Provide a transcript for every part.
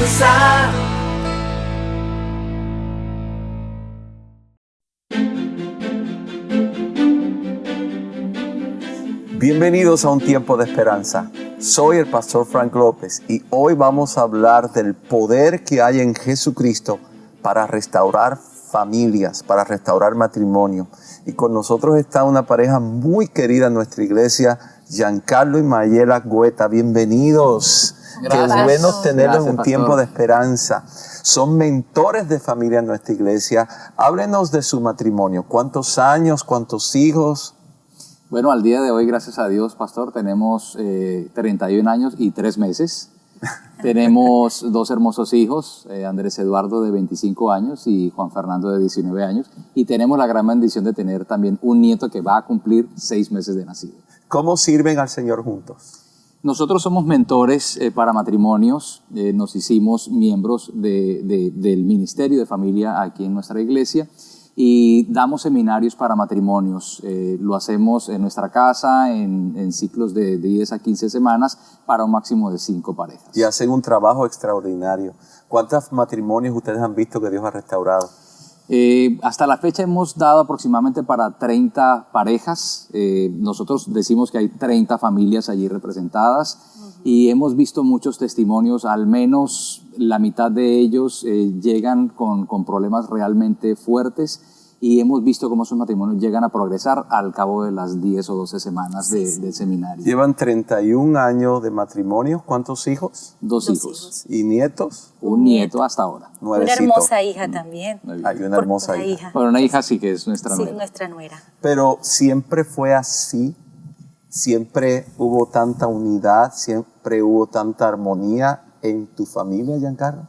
esperanza. Bienvenidos a Un Tiempo de Esperanza. Soy el pastor Frank López y hoy vamos a hablar del poder que hay en Jesucristo para restaurar familias, para restaurar matrimonio. Y con nosotros está una pareja muy querida en nuestra iglesia, Giancarlo y Mayela Guetta. Bienvenidos. Gracias. Qué bueno tenerlos en Un Pastor. Tiempo de Esperanza. Son mentores de familia en nuestra iglesia. Háblenos de su matrimonio. ¿Cuántos años? ¿Cuántos hijos? Bueno, al día de hoy, gracias a Dios, pastor, tenemos 31 años y 3 meses. Tenemos 2 hermosos hijos, Andrés Eduardo de 25 años y Juan Fernando de 19 años. Y tenemos la gran bendición de tener también un nieto que va a cumplir 6 meses de nacido. ¿Cómo sirven al Señor juntos? Nosotros somos mentores para matrimonios. Nos hicimos miembros del Ministerio de Familia aquí en nuestra iglesia. Y damos seminarios para matrimonios. Lo hacemos en nuestra casa en ciclos de 10 a 15 semanas para un máximo de 5 parejas. Y hacen un trabajo extraordinario. ¿Cuántos matrimonios ustedes han visto que Dios ha restaurado? Hasta la fecha hemos dado aproximadamente para 30 parejas. Nosotros decimos que hay 30 familias allí representadas. Y hemos visto muchos testimonios, al menos la mitad de ellos llegan con problemas realmente fuertes y hemos visto cómo esos matrimonios llegan a progresar al cabo de las 10 o 12 semanas del seminario. Llevan 31 años de matrimonio. ¿Cuántos hijos? 2 hijos. ¿Y nietos? Un nieto hasta ahora. Una Nuevecito. hermosa hija también. Hay una hermosa hija. Bueno, una hija sí que es nuestra Sí, nuera. nuestra nuera. Pero siempre fue así. Siempre hubo tanta unidad, siempre hubo tanta armonía en tu familia, Giancarlo.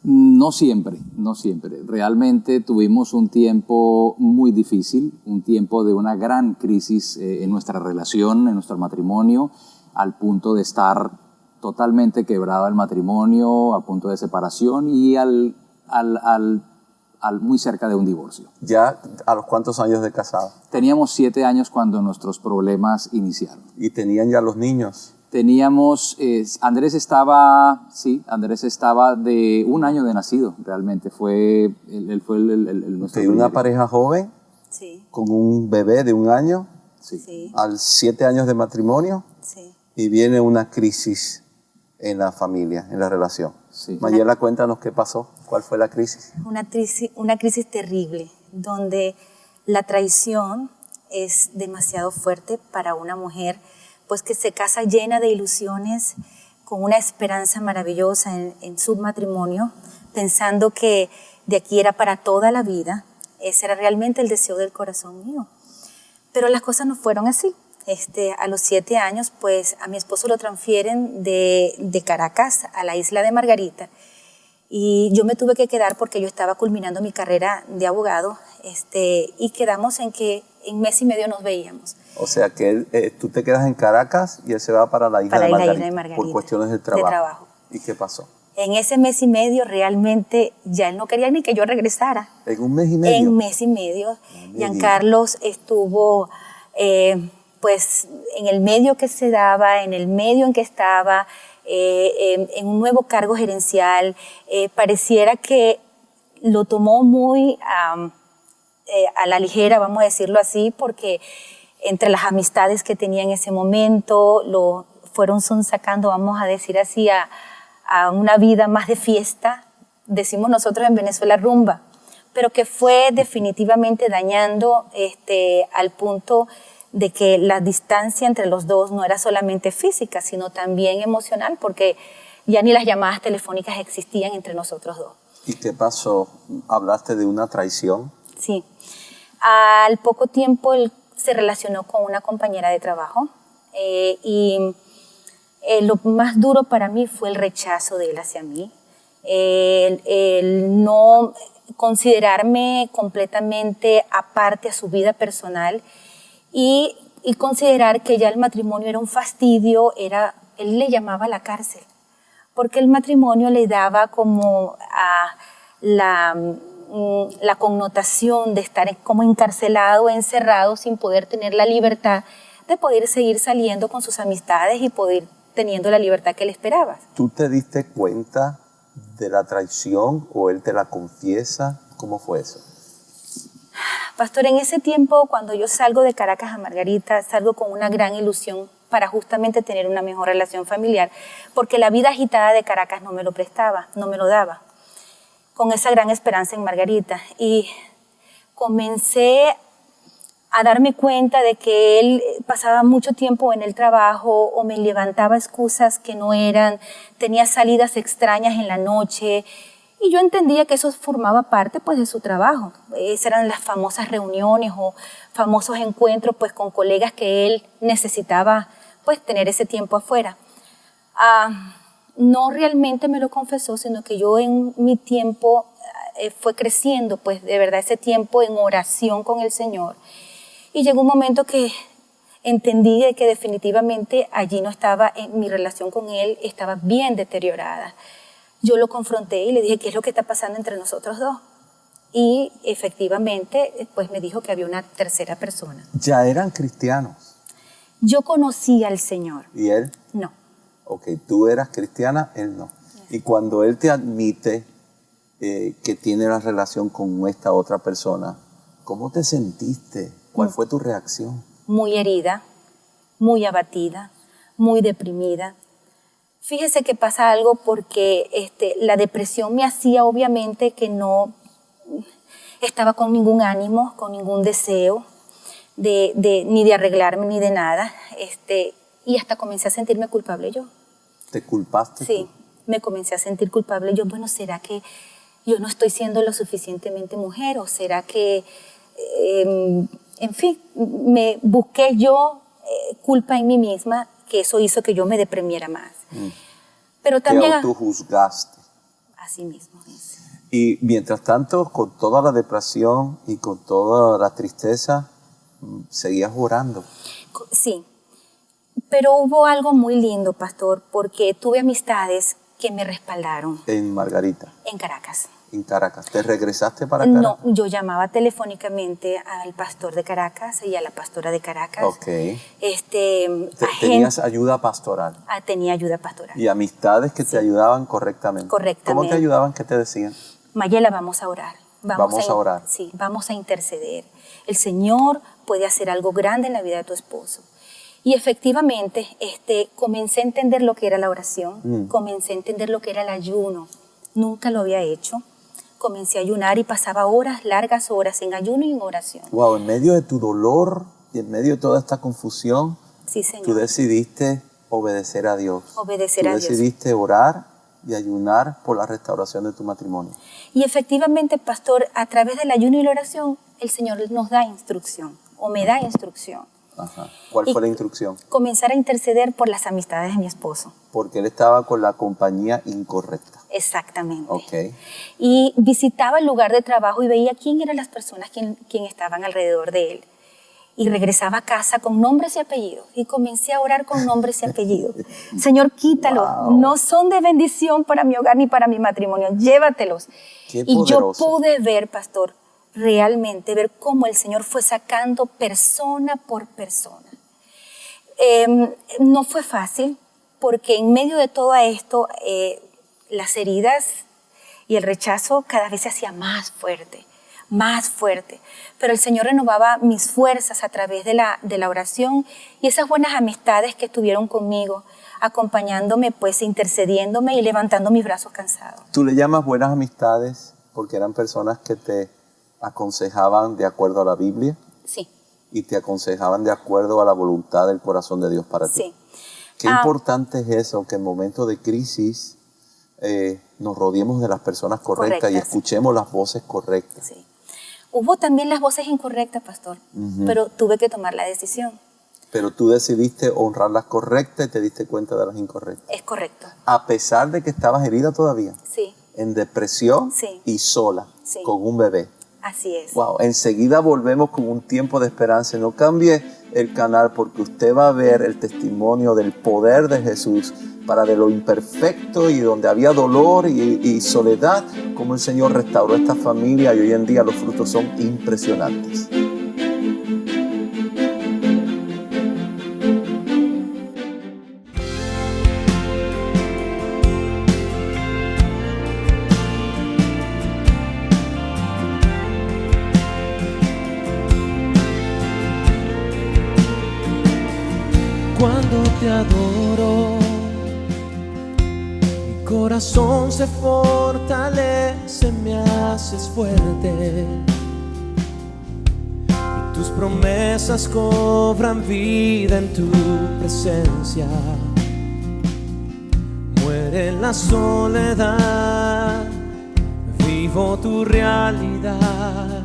No siempre, no siempre. Realmente tuvimos un tiempo muy difícil, un tiempo de una gran crisis en nuestra relación, en nuestro matrimonio, al punto de estar totalmente quebrado el matrimonio, a punto de separación y muy cerca de un divorcio. ¿Ya a los cuántos años de casado? Teníamos 7 años cuando nuestros problemas iniciaron. ¿Y tenían ya los niños? Teníamos, Andrés estaba de 1 año de nacido, realmente. Él fue nuestro ¿De una primer- pareja joven Sí, con un bebé de 1 año Sí. sí, al 7 años de matrimonio? sí. Y viene una crisis en la familia, en la relación. Sí. Mayela, cuéntanos qué pasó. ¿Cuál fue la crisis? Una crisis terrible, donde la traición es demasiado fuerte para una mujer, pues que se casa llena de ilusiones, con una esperanza maravillosa en su matrimonio, pensando que de aquí era para toda la vida. Ese era realmente el deseo del corazón mío. Pero las cosas no fueron así. A los 7 años, pues a mi esposo lo transfieren de Caracas a la isla de Margarita. Y yo me tuve que quedar porque yo estaba culminando mi carrera de abogado, y quedamos en que en mes y medio nos veíamos. O sea que tú te quedas en Caracas y él se va para la isla, Para de, la Margarita, isla de Margarita, por cuestiones de de trabajo. trabajo. ¿Y qué pasó? En ese mes y medio realmente ya él no quería ni que yo regresara. ¿En un mes y medio? En mes y medio, me Giancarlo estuvo pues en el medio que se daba, en el medio en que estaba, en un nuevo cargo gerencial. Pareciera que lo tomó muy a la ligera, vamos a decirlo así, porque entre las amistades que tenía en ese momento lo fueron sacando, vamos a decir así, a una vida más de fiesta, decimos nosotros en Venezuela rumba, pero que fue definitivamente dañando al punto de que la distancia entre los dos no era solamente física, sino también emocional, porque ya ni las llamadas telefónicas existían entre nosotros dos. ¿Y qué pasó? ¿Hablaste de una traición? Sí. Al poco tiempo él se relacionó con una compañera de trabajo y lo más duro para mí fue el rechazo de él hacia mí. El no considerarme completamente aparte a su vida personal y considerar que ya el matrimonio era un fastidio, él le llamaba la cárcel, porque el matrimonio le daba como la connotación de estar como encarcelado, encerrado, sin poder tener la libertad de poder seguir saliendo con sus amistades y poder teniendo la libertad que él esperaba. ¿Tú te diste cuenta de la traición o él te la confiesa? ¿Cómo fue eso? Pastor, en ese tiempo, cuando yo salgo de Caracas a Margarita, salgo con una gran ilusión para justamente tener una mejor relación familiar, porque la vida agitada de Caracas no me lo prestaba, no me lo daba, con esa gran esperanza en Margarita. Y comencé a darme cuenta de que él pasaba mucho tiempo en el trabajo o me levantaba excusas que no eran, tenía salidas extrañas en la noche, y yo entendía que eso formaba parte pues de su trabajo. Esas eran las famosas reuniones o famosos encuentros pues con colegas que él necesitaba pues tener ese tiempo afuera. No realmente me lo confesó, sino que yo en mi tiempo fue creciendo pues de verdad ese tiempo en oración con el Señor. Y llegó un momento que entendí de que definitivamente allí no estaba, mi relación con él estaba bien deteriorada. Yo lo confronté y le dije, ¿qué es lo que está pasando entre nosotros dos? Y efectivamente, pues me dijo que había una tercera persona. Ya eran cristianos. Yo conocía al Señor. ¿Y él? No. Ok, tú eras cristiana, él no. Y cuando él te admite que tiene una relación con esta otra persona, ¿cómo te sentiste? ¿Cuál fue tu reacción? Muy herida, muy abatida, muy deprimida. Fíjese que pasa algo porque la depresión me hacía obviamente que no estaba con ningún ánimo, con ningún deseo ni de arreglarme ni de nada. Y hasta comencé a sentirme culpable yo. ¿Te culpaste? Sí, tú? me comencé a sentir culpable yo. Bueno, ¿será que yo no estoy siendo lo suficientemente mujer? ¿O será que, en fin, me busqué yo culpa en mí misma, que eso hizo que yo me deprimiera más? Pero también... Te autojuzgaste. Así mismo es. Y mientras tanto, con toda la depresión y con toda la tristeza, seguías orando. Sí, pero hubo algo muy lindo, pastor, porque tuve amistades que me respaldaron. En Margarita. En Caracas. En Caracas. ¿Te regresaste para Caracas? No, yo llamaba telefónicamente al pastor de Caracas y a la pastora de Caracas. Ok. Tenías ayuda pastoral. Tenía ayuda pastoral. Y amistades que Sí. te ayudaban correctamente. Correctamente. ¿Cómo te ayudaban? ¿Qué te decían? Mayela, vamos a orar. Vamos a orar. Sí, vamos a interceder. El Señor puede hacer algo grande en la vida de tu esposo. Y efectivamente, comencé a entender lo que era la oración, comencé a entender lo que era el ayuno. Nunca lo había hecho. Comencé a ayunar y pasaba horas, largas horas, en ayuno y en oración. Wow, en medio de tu dolor y en medio de toda esta confusión, Sí, Señor. tú decidiste obedecer a Dios. Obedecer a Dios. Tú decidiste orar y ayunar por la restauración de tu matrimonio. Y efectivamente, pastor, a través del ayuno y la oración, el Señor nos da instrucción, o me da instrucción. Ajá. ¿Cuál fue la instrucción? Comenzar a interceder por las amistades de mi esposo. Porque él estaba con la compañía incorrecta. Exactamente. Ok. Y visitaba el lugar de trabajo y veía quién eran las personas quien estaban alrededor de él. Y regresaba a casa con nombres y apellidos. Y comencé a orar con nombres y apellidos. Señor, quítalos. Wow. No son de bendición para mi hogar ni para mi matrimonio. Llévatelos. Qué y yo poderoso. pude ver, pastor, realmente ver cómo el Señor fue sacando persona por persona. No fue fácil, porque en medio de todo esto, las heridas y el rechazo cada vez se hacía más fuerte, más fuerte. Pero el Señor renovaba mis fuerzas a través de la oración y esas buenas amistades que estuvieron conmigo, acompañándome, pues intercediéndome y levantando mis brazos cansados. ¿Tú le llamas buenas amistades porque eran personas que te aconsejaban de acuerdo a la Biblia Sí. y te aconsejaban de acuerdo a la voluntad del corazón de Dios para ti? Sí. Qué importante es eso, que en momentos de crisis nos rodeemos de las personas correctas y escuchemos las voces correctas. Sí. Hubo también las voces incorrectas, pastor, pero tuve que tomar la decisión. Pero tú decidiste honrar las correctas y te diste cuenta de las incorrectas. Es correcto. A pesar de que estabas herida todavía, Sí, en depresión Sí. y sola, Sí. con un bebé. así es. Wow, enseguida volvemos con un tiempo de esperanza. No cambie el canal porque usted va a ver el testimonio del poder de Jesús para de lo imperfecto y donde había dolor y soledad, como el Señor restauró esta familia y hoy en día los frutos son impresionantes. cuando te adoro, mi corazón se fortalece, me haces fuerte. Y tus promesas cobran vida en tu presencia. Muere la soledad, vivo tu realidad.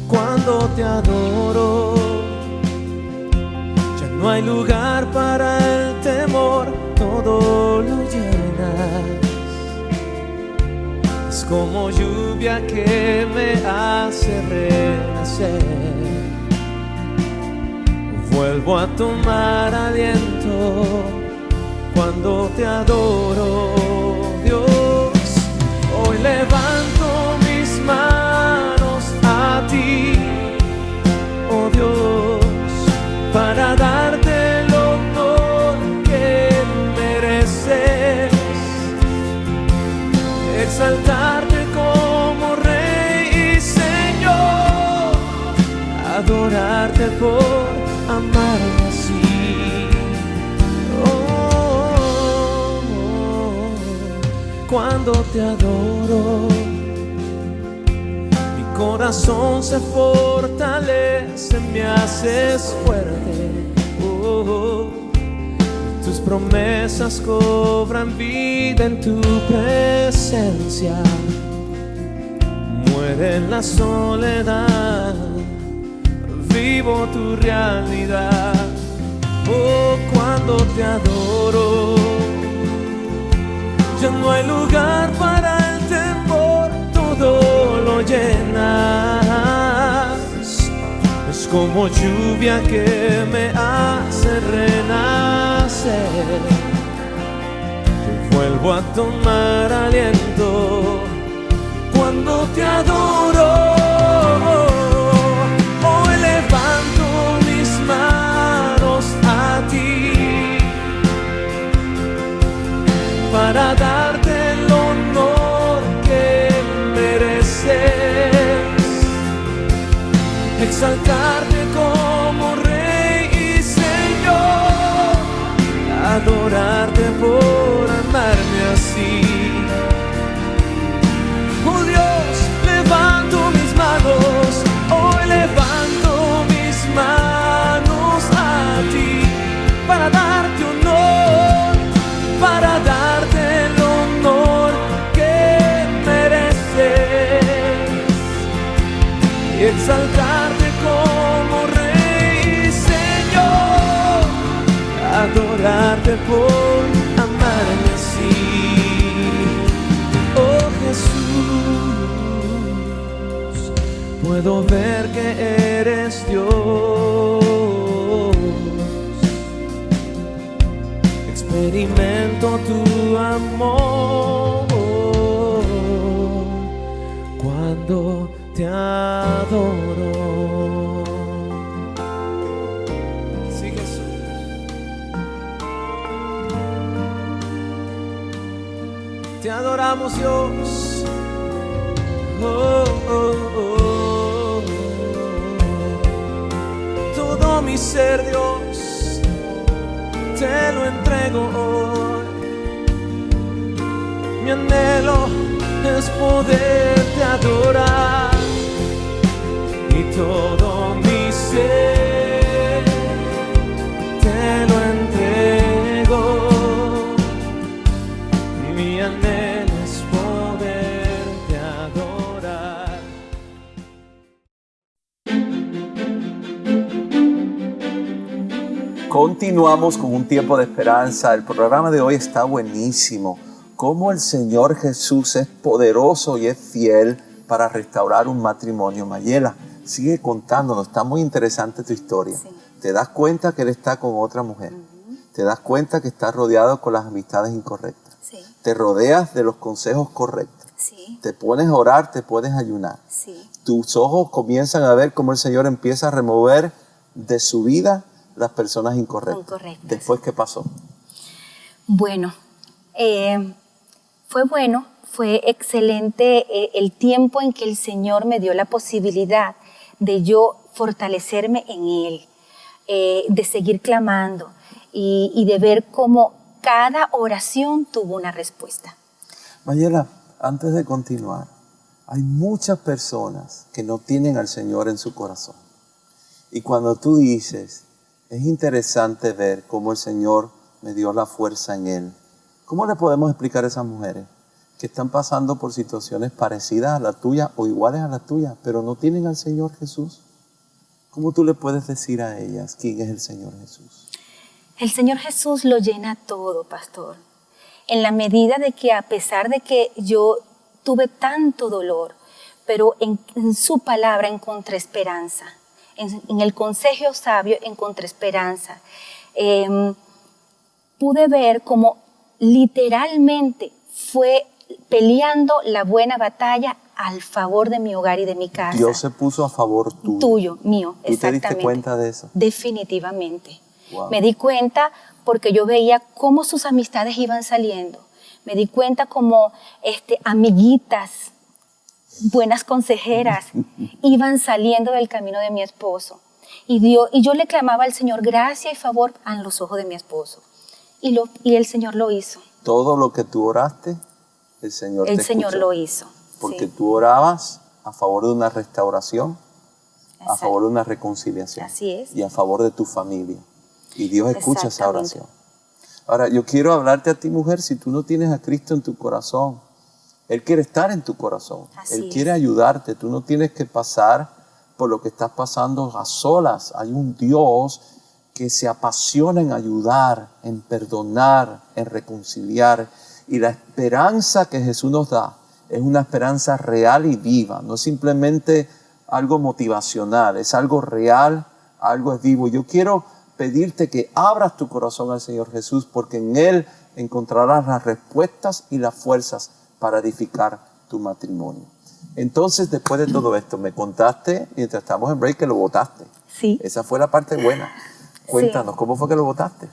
Cuando te adoro, ya no hay lugar para el temor, todo lo llenas. Es como lluvia que me hace renacer. Vuelvo a tomar aliento cuando te adoro, Dios. Hoy levanto mis manos a ti, oh Dios, para darte el honor que mereces, exaltarte como Rey y Señor, adorarte por amarme así. Cuando te adoro, mi corazón se fortalece, me haces fuerte. Tus promesas cobran vida en tu presencia. Muere la soledad, vivo tu realidad. Oh, cuando te adoro, ya no hay lugar para el temor, todo lo llenas. Es como lluvia que me hace renacer. Yo vuelvo a tomar aliento cuando te adoro. Hoy levanto mis manos a ti para darte el honor que mereces, exaltarte como Rey y Señor, adorarte por amarme así. Oh Dios, levanto mis manos, hoy levanto mis manos a ti para darte honor, para darte el honor que mereces y exaltarte como Rey y Señor, adorarte por amarme así. Oh Jesús, puedo ver que eres Dios. Experimento tu amor cuando te adoro. Sí, Jesús. Te adoramos, Dios. Oh, oh, oh. Todo mi ser, Dios, te lo entrego hoy. Mi anhelo es poderte adorar y todo mi ser te lo entrego. Mi anhelo es poderte adorar. Continuamos con un tiempo de esperanza. El programa de hoy está buenísimo. Cómo el Señor Jesús es poderoso y es fiel para restaurar un matrimonio. Mayela, sigue contándonos. Está muy interesante tu historia. Sí. Te das cuenta que Él está con otra mujer. Te das cuenta que estás rodeado con las amistades incorrectas. Sí. Te rodeas de los consejos correctos. Sí. Te pones a orar, te pones a ayunar. Sí. Tus ojos comienzan a ver cómo el Señor empieza a remover de su vida las personas incorrectas. Incorrectas. Después, ¿qué pasó? Bueno, fue excelente el tiempo en que el Señor me dio la posibilidad de yo fortalecerme en Él, de seguir clamando. y de ver cómo cada oración tuvo una respuesta. Mayela, antes de continuar, hay muchas personas que no tienen al Señor en su corazón. Y cuando tú dices, es interesante ver cómo el Señor me dio la fuerza en Él, ¿cómo le podemos explicar a esas mujeres que están pasando por situaciones parecidas a la tuya o iguales a la tuya, pero no tienen al Señor Jesús? ¿Cómo tú le puedes decir a ellas quién es el Señor Jesús? El Señor Jesús lo llena todo, pastor. En la medida de que, a pesar de que yo tuve tanto dolor, pero en su palabra encontré esperanza. En el consejo sabio encontré esperanza. Pude ver cómo literalmente fue peleando la buena batalla al favor de mi hogar y de mi casa. Dios se puso a favor tuyo. Tuyo, mío, ¿Tú exactamente. te diste cuenta de eso? Definitivamente. Wow. Me di cuenta porque yo veía cómo sus amistades iban saliendo. Me di cuenta como amiguitas, buenas consejeras, iban saliendo del camino de mi esposo. Y yo le clamaba al Señor gracia y favor a los ojos de mi esposo. Y el Señor lo hizo. Todo lo que tú oraste, el Señor te escuchó. Lo hizo. Porque sí. tú orabas a favor de una restauración, Exacto. a favor de una reconciliación. Así es. Y a favor de tu familia. Y Dios escucha esa Exactamente. oración. Ahora, yo quiero hablarte a ti, mujer, si tú no tienes a Cristo en tu corazón, Él quiere estar en tu corazón. Así Él es. quiere ayudarte. Tú no tienes que pasar por lo que estás pasando a solas. Hay un Dios que se apasiona en ayudar, en perdonar, en reconciliar. Y la esperanza que Jesús nos da es una esperanza real y viva. No es simplemente algo motivacional, es algo real, algo es vivo. Yo quiero pedirte que abras tu corazón al Señor Jesús, porque en Él encontrarás las respuestas y las fuerzas para edificar tu matrimonio. Entonces, después de todo esto, me contaste, mientras estamos en break, que lo votaste. Sí. Esa fue la parte buena. Cuéntanos, ¿cómo fue que lo votaste?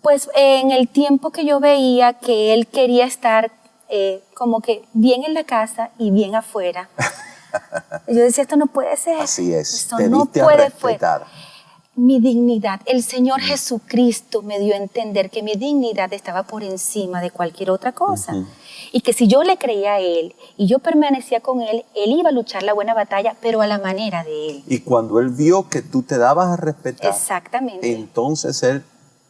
Pues en el tiempo que yo veía que él quería estar como que bien en la casa y bien afuera, yo decía, esto no puede ser. Así es, Esto te no diste a puede respetar. Mi dignidad, el Señor Jesucristo me dio a entender que mi dignidad estaba por encima de cualquier otra cosa. Y que si yo le creía a Él y yo permanecía con Él, Él iba a luchar la buena batalla, pero a la manera de Él. Y cuando Él vio que tú te dabas a respetar, Exactamente. entonces Él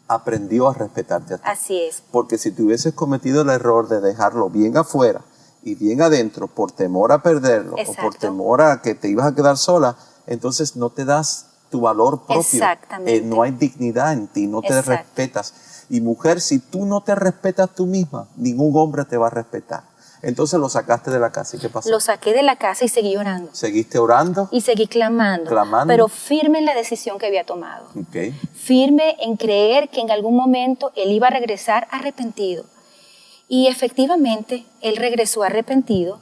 aprendió a respetarte a ti. Así es. Porque si tú hubieses cometido el error de dejarlo bien afuera y bien adentro por temor a perderlo, Exacto. o por temor a que te ibas a quedar sola, entonces no te das tu valor propio. Exactamente. No hay dignidad en ti, no te Exacto. respetas. Y mujer, si tú no te respetas tú misma, ningún hombre te va a respetar. Entonces lo sacaste de la casa. ¿Y qué pasó? Lo saqué de la casa y seguí orando. ¿Seguiste orando? Y seguí clamando. Pero firme en la decisión que había tomado. Okay. Firme en creer que en algún momento él iba a regresar arrepentido. Y efectivamente, él regresó arrepentido.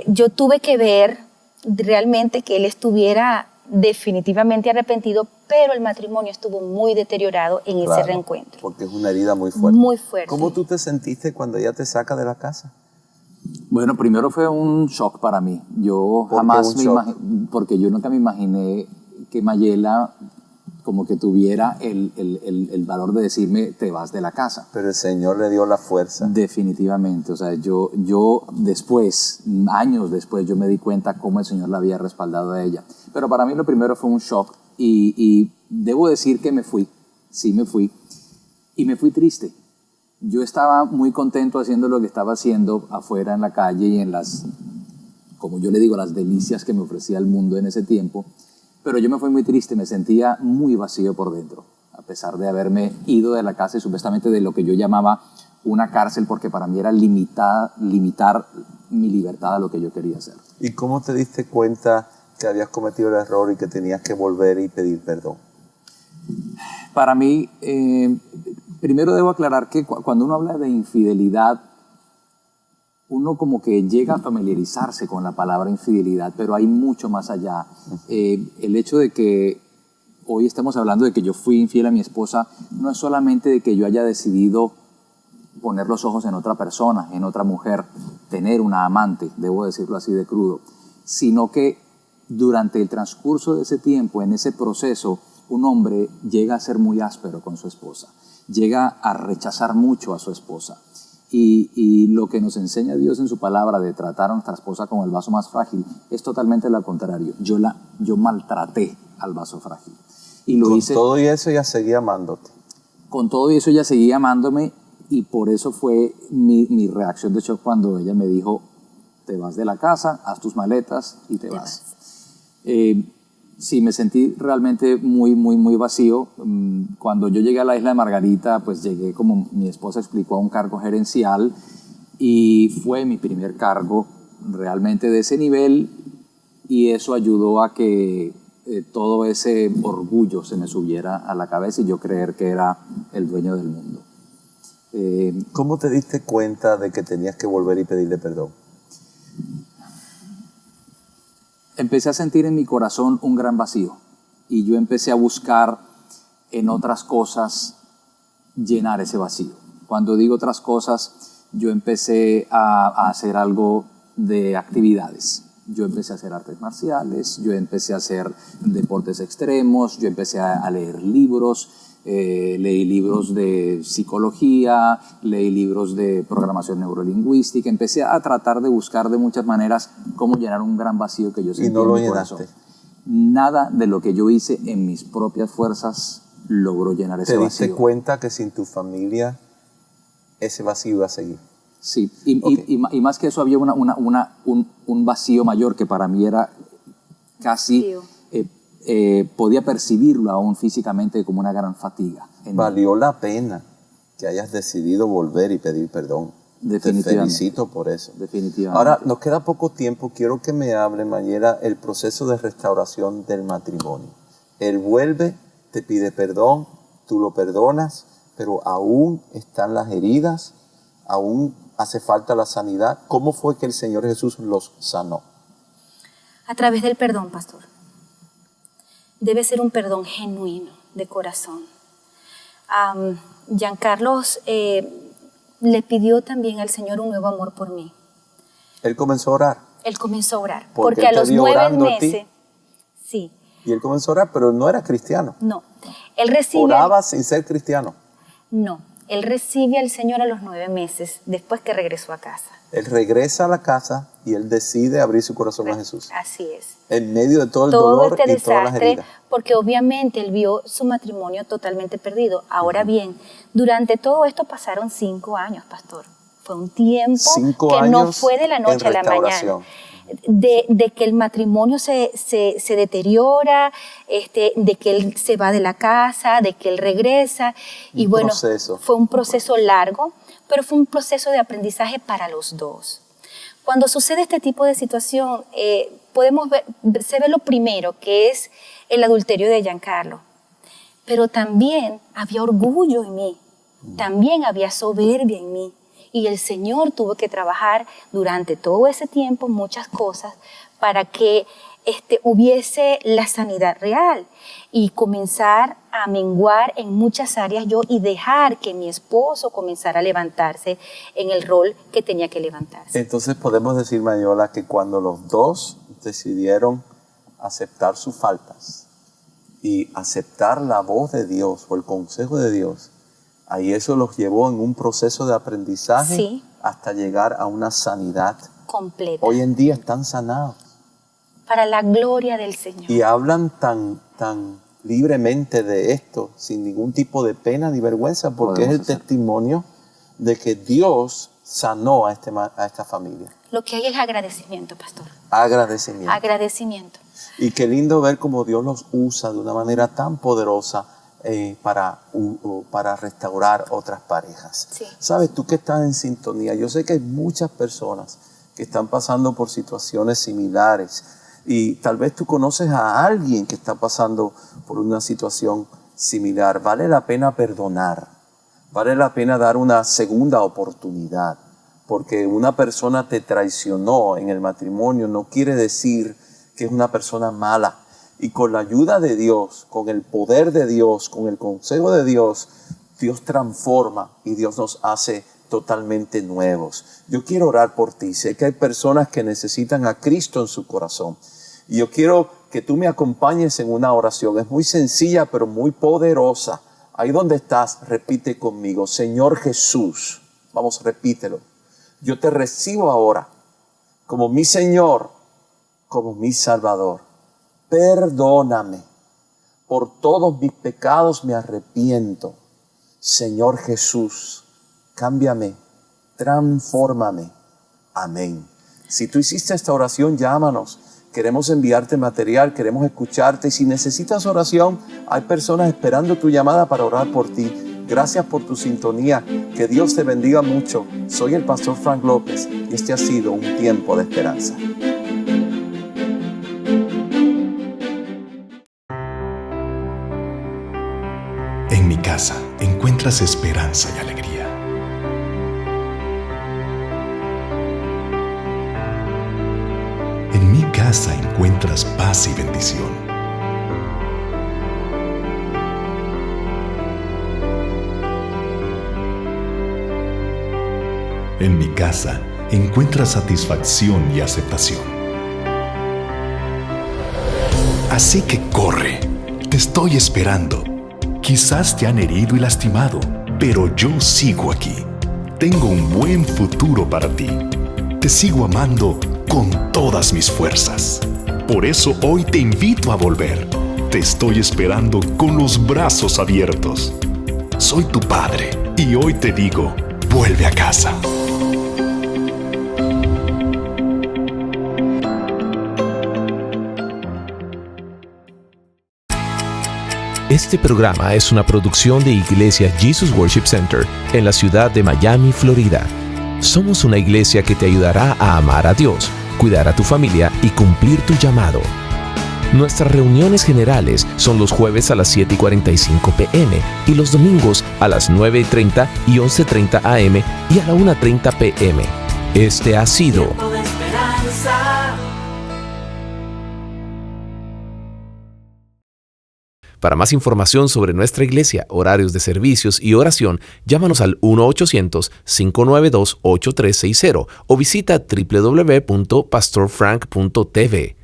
Yo tuve que ver realmente que él estuviera definitivamente arrepentido, pero el matrimonio estuvo muy deteriorado en ese reencuentro. Porque es una herida muy fuerte. Muy fuerte. ¿Cómo tú te sentiste cuando ella te saca de la casa? Bueno, primero fue un shock para mí. Yo jamás me imaginé, porque yo nunca me imaginé que Mayela como que tuviera el valor de decirme, te vas de la casa. Pero el Señor le dio la fuerza. Definitivamente. O sea, yo después, años después, yo me di cuenta cómo el Señor la había respaldado a ella. Pero para mí lo primero fue un shock y debo decir que me fui. Sí, me fui. Y me fui triste. Yo estaba muy contento haciendo lo que estaba haciendo afuera en la calle y en las, como yo le digo, las delicias que me ofrecía el mundo en ese tiempo. Pero yo me fui muy triste, me sentía muy vacío por dentro, a pesar de haberme ido de la casa y supuestamente de lo que yo llamaba una cárcel, porque para mí era limitar mi libertad a lo que yo quería hacer. ¿Y cómo te diste cuenta que habías cometido el error y que tenías que volver y pedir perdón? Para mí, primero debo aclarar que cuando uno habla de infidelidad, uno como que llega a familiarizarse con la palabra infidelidad, pero hay mucho más allá. El hecho de que hoy estamos hablando de que yo fui infiel a mi esposa, no es solamente de que yo haya decidido poner los ojos en otra persona, en otra mujer, tener una amante, debo decirlo así de crudo, sino que durante el transcurso de ese tiempo, en ese proceso, un hombre llega a ser muy áspero con su esposa, llega a rechazar mucho a su esposa. Y lo que nos enseña Dios en su palabra de tratar a nuestra esposa como el vaso más frágil es totalmente lo contrario. Yo maltraté al vaso frágil. Y lo hice. Con todo y eso ella seguía amándote. Con todo y eso ella seguía amándome, y por eso fue mi reacción de shock cuando ella me dijo: te vas de la casa, haz tus maletas y te vas. Sí, me sentí realmente muy vacío. Cuando yo llegué a la isla de Margarita, pues llegué, como mi esposa explicó, a un cargo gerencial, y fue mi primer cargo realmente de ese nivel, y eso ayudó a que todo ese orgullo se me subiera a la cabeza y yo creer que era el dueño del mundo. ¿Cómo te diste cuenta de que tenías que volver y pedirle perdón? Empecé a sentir en mi corazón un gran vacío, y yo empecé a buscar en otras cosas llenar ese vacío. Cuando digo otras cosas, yo empecé a hacer algo de actividades. Yo empecé a hacer artes marciales, yo empecé a hacer deportes extremos, yo empecé a leer libros. Leí libros de psicología, leí libros de programación neurolingüística, empecé a tratar de buscar de muchas maneras cómo llenar un gran vacío que yo sentía en mi llenaste. corazón. Nada de lo que yo hice en mis propias fuerzas logró llenar ese vacío. ¿Te diste cuenta que sin tu familia ese vacío iba a seguir? Sí, y más que eso había un vacío mayor que para mí era casi... podía percibirlo aún físicamente como una gran fatiga. Valió la pena que hayas decidido volver y pedir perdón. Definitivamente. Te felicito por eso. Definitivamente. Ahora, nos queda poco tiempo. Quiero que me hable, Mayela, el proceso de restauración del matrimonio. Él vuelve, te pide perdón, tú lo perdonas, pero aún están las heridas, aún hace falta la sanidad. ¿Cómo fue que el Señor Jesús los sanó? A través del perdón, pastor. Debe ser un perdón genuino, de corazón. Giancarlos le pidió también al Señor un nuevo amor por mí. Él comenzó a orar. Él comenzó a orar. Porque a él te los vio 9 orando a ti. meses... Sí. Y él comenzó a orar, pero no era cristiano. No. Él recibe... Oraba sin ser cristiano. No. Él recibe al Señor a los 9 meses, después que regresó a casa. Él regresa a la casa y él decide abrir su corazón a Jesús. Así es. En medio de todo el Todo dolor este y todas las desastre, heridas. porque obviamente él vio su matrimonio totalmente perdido. Ahora bien, durante todo esto pasaron 5 años, pastor. Fue un tiempo 5 que años no fue de la noche a la mañana. De que el matrimonio se deteriora, de que él se va de la casa, de que él regresa. Y bueno, fue un proceso largo, pero fue un proceso de aprendizaje para los dos. Cuando sucede este tipo de situación, se ve lo primero, que es el adulterio de Giancarlo. Pero también había orgullo en mí, también había soberbia en mí. Y el Señor tuvo que trabajar durante todo ese tiempo muchas cosas para que hubiese la sanidad real y comenzar a menguar en muchas áreas yo y dejar que mi esposo comenzara a levantarse en el rol que tenía que levantarse. Entonces podemos decir, Mayela, que cuando los dos decidieron aceptar sus faltas y aceptar la voz de Dios o el consejo de Dios, ahí eso los llevó en un proceso de aprendizaje, sí, hasta llegar a una sanidad completa. Hoy en día están sanados. Para la gloria del Señor. Y hablan tan libremente de esto, sin ningún tipo de pena ni vergüenza, porque es el testimonio de que Dios sanó a esta familia. Lo que hay es agradecimiento, pastor. Agradecimiento. Agradecimiento. Y qué lindo ver cómo Dios los usa de una manera tan poderosa para restaurar otras parejas. Sí. Sabes, tú que estás en sintonía, yo sé que hay muchas personas que están pasando por situaciones similares y tal vez tú conoces a alguien que está pasando por una situación similar. Vale la pena perdonar, vale la pena dar una segunda oportunidad, porque una persona te traicionó en el matrimonio no quiere decir que es una persona mala. Y con la ayuda de Dios, con el poder de Dios, con el consejo de Dios, Dios transforma y Dios nos hace totalmente nuevos. Yo quiero orar por ti. Sé que hay personas que necesitan a Cristo en su corazón. Y yo quiero que tú me acompañes en una oración. Es muy sencilla, pero muy poderosa. Ahí donde estás, repite conmigo: Señor Jesús. Vamos, repítelo. Yo te recibo ahora como mi Señor, como mi Salvador. Perdóname. Por todos mis pecados me arrepiento. Señor Jesús, cámbiame, transfórmame. Amén. Si tú hiciste esta oración, llámanos. Queremos enviarte material, queremos escucharte. Y si necesitas oración, hay personas esperando tu llamada para orar por ti. Gracias por tu sintonía. Que Dios te bendiga mucho. Soy el pastor Frank López y este ha sido un tiempo de esperanza. En mi casa encuentras esperanza y alegría. En mi casa encuentras paz y bendición. En mi casa encuentras satisfacción y aceptación. Así que corre, te estoy esperando. Quizás te han herido y lastimado, pero yo sigo aquí. Tengo un buen futuro para ti. Te sigo amando con todas mis fuerzas. Por eso hoy te invito a volver. Te estoy esperando con los brazos abiertos. Soy tu padre y hoy te digo, vuelve a casa. Este programa es una producción de Iglesia Jesus Worship Center en la ciudad de Miami, Florida. Somos una iglesia que te ayudará a amar a Dios, cuidar a tu familia y cumplir tu llamado. Nuestras reuniones generales son los jueves a las 7:45 p.m. y los domingos a las 9:30 y 11:30 a.m. y a la 1:30 p.m. Este ha sido Tiempo de esperanza. Para más información sobre nuestra iglesia, horarios de servicios y oración, llámanos al 1-800-592-8360 o visita www.pastorfrank.tv.